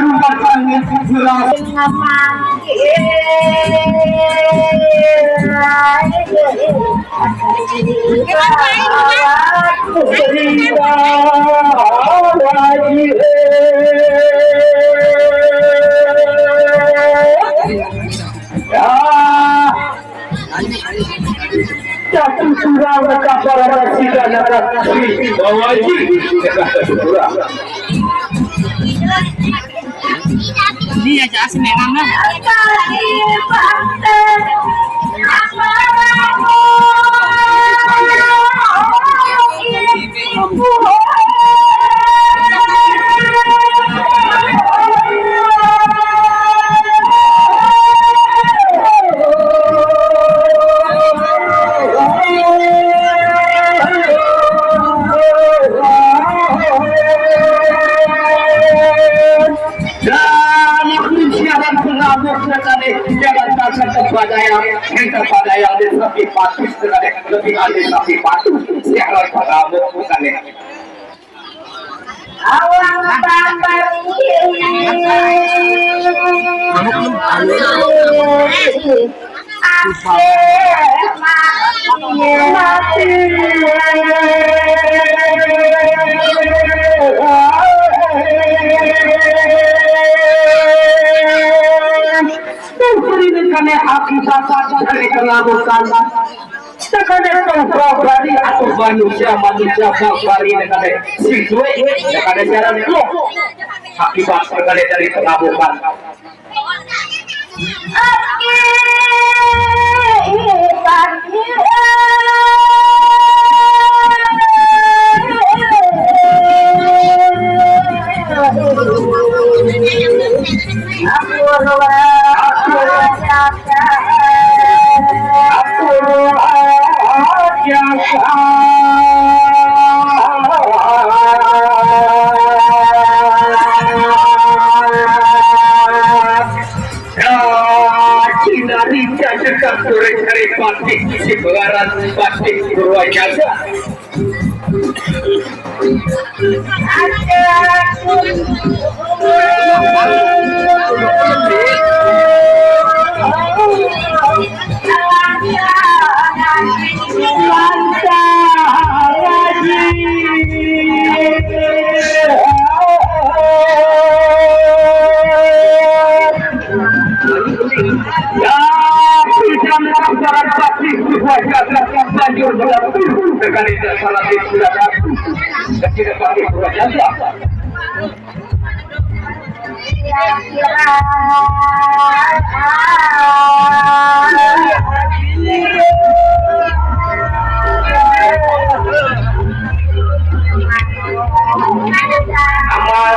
rumah tangga jelas jatuh surau kabar sidang kasih bawaji surau dia aja asli memang kepada yang lebih patuh lebih adil lebih patuh yang pada bukan ya awang tambah karena akibat dari kelabukan sekadar barbari atau manusia barbari dengan siswe dengan jalan itu akibat sekadar dari kelabukan si pengaran pasti berwajah sekali salah tidak dan tidak pakai berjasa amal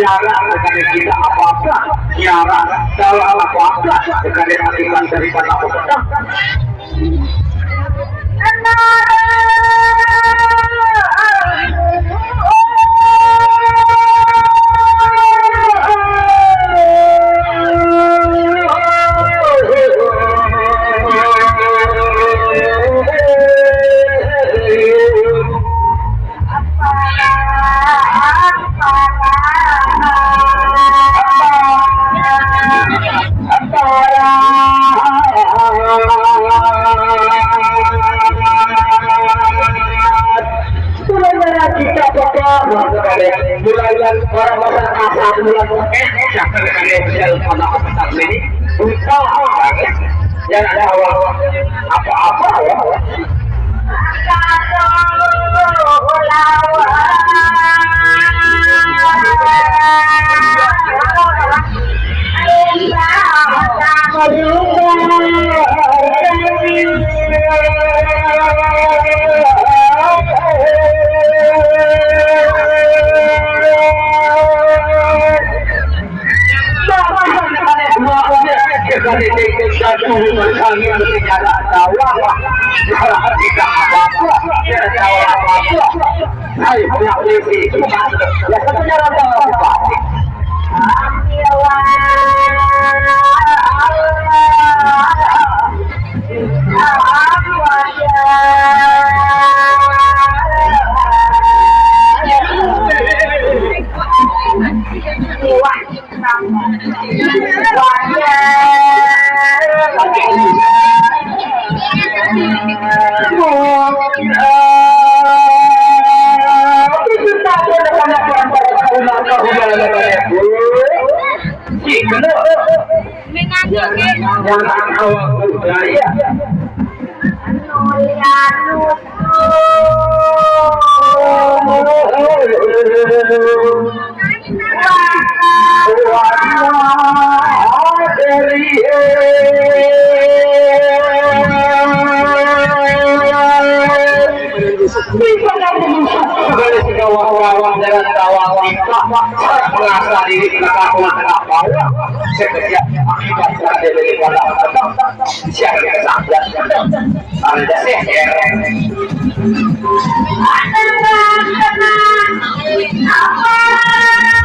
tiara dengan kita apa-apa, tiara dalam apa-apa dengan akibat daripada apa-apa. Bulan orang-orang asal bulan jangan kalian pada pesan ini buta jangan ada apa-apa ya. Merasa diri kelakuan apa sekejap akibat dari pada siapa kesalahan anda seher apa